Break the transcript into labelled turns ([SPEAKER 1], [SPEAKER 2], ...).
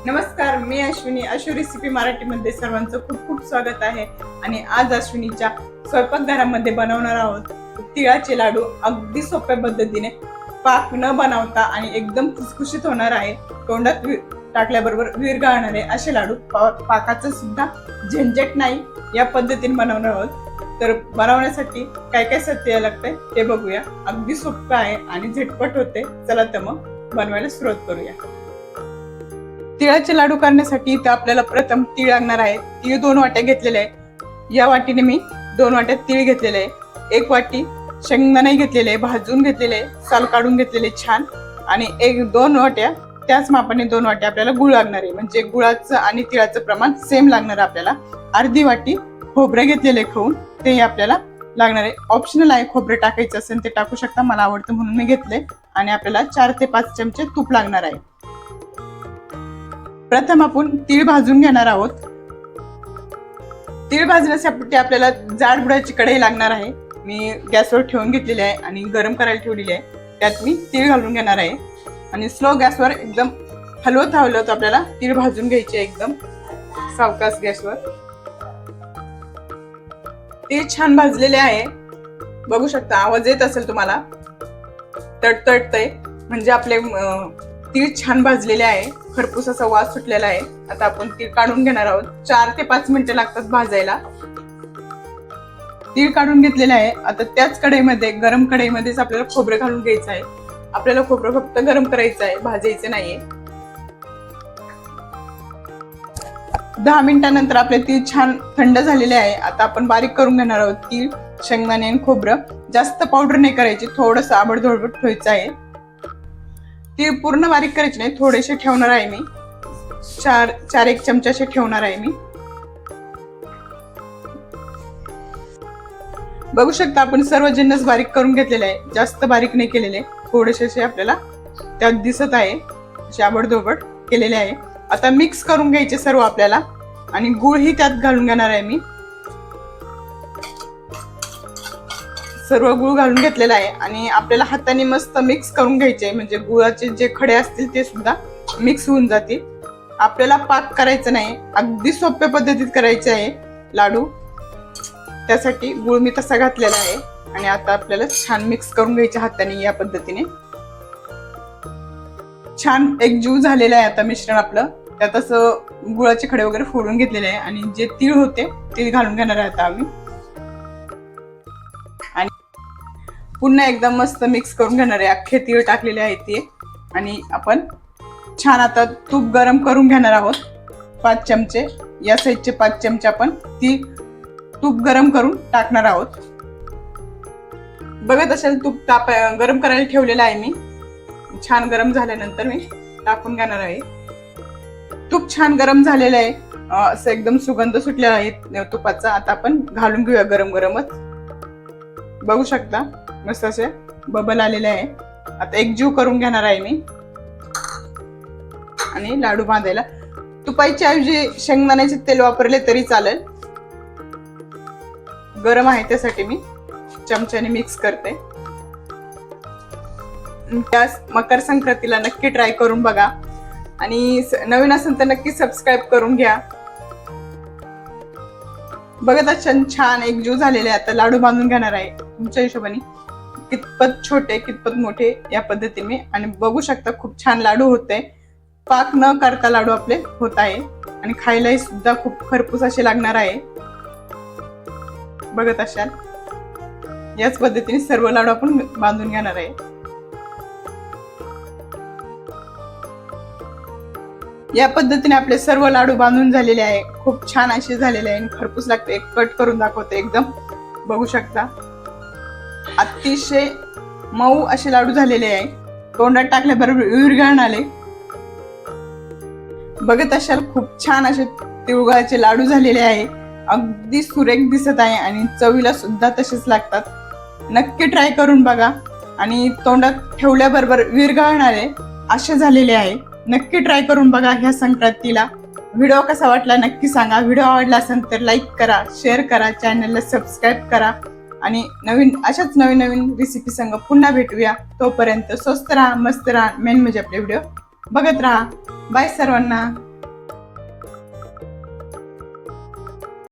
[SPEAKER 1] नमस्कार, मी अश्विनी. अशू रेसिपी मराठीमध्ये सर्वांचं खूप खूप स्वागत आहे. आणि आज अश्विनीच्या स्वयंपाकघरामध्ये बनवणार आहोत तिळाचे लाडू. अगदी सोप्या पद्धतीने, पाक न बनवता आणि एकदम खुसखुशीत होणार आहे. तोंडात टाकल्याबरोबर विरघळणारे असे लाडू. पाकाचं सुद्धा झंझट नाही, या पद्धतीने बनवणार आहोत. तर बनवण्यासाठी काय काय साहित्य लागतंय ते बघूया. अगदी सोपं आहे आणि झटपट होते. चला तर मग बनवायला सुरुवात करूया. तिळाचे लाडू करण्यासाठी इथे आपल्याला प्रथम तीळ लागणार आहे. तीळ 2 वाट्या घेतलेले आहे. या वाटीने मी 2 वाट्या तीळ घेतलेले आहे. 1 वाटी शेंगदाणे घेतलेले आहे, भाजून घेतलेले, साल काढून घेतलेले छान. आणि 2 वाट्या त्याच मापाने 2 वाट्या आपल्याला गुळ लागणार आहे. म्हणजे गुळाचं आणि तिळाचं प्रमाण सेम लागणार आहे आपल्याला. अर्धी वाटी खोबरे घेतलेले खाऊन, ते आपल्याला लागणार आहे. ऑप्शनल आहे, खोबरे टाकायचं असेल ते टाकू शकता, मला आवडतं म्हणून मी घेतले. आणि आपल्याला 4 ते 5 चमचे तूप लागणार आहे. प्रथम आपण तीळ भाजून घेणार आहोत. तीळ भाजण्यासाठी आपल्याला जाड बुडाची कढई लागणार आहे. मी गॅसवर ठेवून घेतलेली आहे आणि गरम करायला ठेवलेली आहे. त्यात मी तीळ घालून घेणार आहे आणि स्लो गॅसवर एकदम हलवत आपल्याला तीळ भाजून घ्यायचे. एकदम सावकाश गॅसवर. तीळ छान भाजलेले आहे, बघू शकता. आवाज येत असेल तुम्हाला, तडतडतय, म्हणजे आपले तीळ छान भाजलेले आहे. खरपूस असा वास सुटलेला आहे. आता आपण तीळ काढून घेणार आहोत. 4 ते 5 मिनिटं लागतात भाजायला. तीळ काढून घेतलेले आहे. आता त्याच कढईमध्ये, गरम कढईमध्येच आपल्याला खोबरं घालून घ्यायचं आहे. आपल्याला खोबरं फक्त गरम करायचं आहे, भाजायचं नाहीये. 10 मिनिटांनंतर आपले तीळ छान थंड झालेले आहे. आता आपण बारीक करून घेणार आहोत तीळ, शेंगदाणे आणि खोबरं. जास्त पावडर नाही करायची, थोडस आबडधोबड ठेवायचं आहे. तीळ पूर्ण बारीक करायचे नाही, थोडेसे ठेवणार आहे मी. 4 चमचे ठेवणार आहे मी. बघू शकता आपण सर्व जिन्नस बारीक करून घेतलेले आहे. जास्त बारीक नाही केलेले, थोडेसे आपल्याला त्यात दिसत आहे. आबडधोबड केलेले आहे. आता मिक्स करून घ्यायचे सर्व आपल्याला. आणि गुळ ही त्यात घालून घेणार आहे मी. सर्व गुळ घालून घेतलेला आहे आणि आपल्याला हाताने मस्त मिक्स करून घ्यायचे, म्हणजे गुळाचे जे खडे असतील ते सुद्धा मिक्स होऊन जातील. आपल्याला पाक करायचं नाही, अगदी सोप्या पद्धतीत करायचे आहे लाडू. त्यासाठी गुळ मी तसा घातलेला आहे. आणि आता आपल्याला छान मिक्स करून घ्यायचे हाताने. या पद्धतीने छान एकजीव झालेलं आहे आता मिश्रण आपलं. त्यात असं गुळाचे खडे वगैरे फोडून घेतलेले आहे. आणि जे तीळ होते ते घालून घेणार आहे आता आम्ही. आणि पुन्हा एकदम मस्त मिक्स करून घेणार आहे. अख्खे तीळ टाकलेले आहेत ते. आणि आपण छान आता तूप गरम करून घेणार आहोत. 5 चमचे, या साईजचे 5 चमचे आपण तूप गरम करून टाकणार आहोत. बघत असेल तूप गरम करायला ठेवलेलं आहे मी. छान गरम झाल्यानंतर मी टाकून घेणार आहे. तूप छान गरम झालेलं आहे, असं एकदम सुगंध सुटलेला आहे तुपाचा. आता आपण घालून घेऊया गरम गरमच. बघू शकता मस्त असे बबल आलेले आहे. आता एकजीव करून घेणार आहे मी. आणि लाडू बांधायला तुपाच्या ऐवजी शेंगदाण्याचे तेल वापरले तरी चालेल. गरम आहे त्यासाठी मी चमच्याने मिक्स करते. त्या मकर संक्रांतीला नक्की ट्राय करून बघा. आणि नवीन असेल तर नक्की सबस्क्राईब करून घ्या. बघत असाल छान एकजीव झालेले. आता लाडू बांधून घेणार आहे तुमच्या हिशोबाने, कितपत छोटे कितपत मोठे, या पद्धतीने. आणि बघू शकता खूप छान लाडू होते. पाक न करता लाडू आपले होत आहे. आणि खायलाही सुद्धा खूप खरपूस असे लागणार आहे. बघत असाल याच पद्धतीने सर्व लाडू आपण बांधून घेणार आहे. या पद्धतीने आपले सर्व लाडू बांधून झालेले आहे. खूप छान असे झालेले आहे. खरपूस लागते. एक कट करून दाखवते एकदम. बघू शकता अतिशय मऊ असे लाडू झालेले आहे. तोंडात टाकल्याबरोबर विरघळणारे. बघत असाल खूप छान असे तिळगुळाचे लाडू झालेले आहे. अगदी सुरेख दिसत आहे आणि चवीला सुद्धा तसेच लागतात. नक्की ट्राय करून बघा. आणि तोंडात ठेवल्याबरोबर विरघळणारे असे झालेले आहे. नक्की ट्राय करून बघा ह्या संक्रांतीला. व्हिडिओ कसा वाटला नक्की सांगा. व्हिडिओ आवडला असेल तर लाईक करा, शेअर करा, चॅनलला सबस्क्राईब करा. आणि अशाच नवीन रेसिपी संग पुन्हा भेटूया. तोपर्यंत स्वस्त राहा, मस्त राहा. मेन म्हणजे आपले व्हिडिओ बघत राहा. बाय सर्वांना.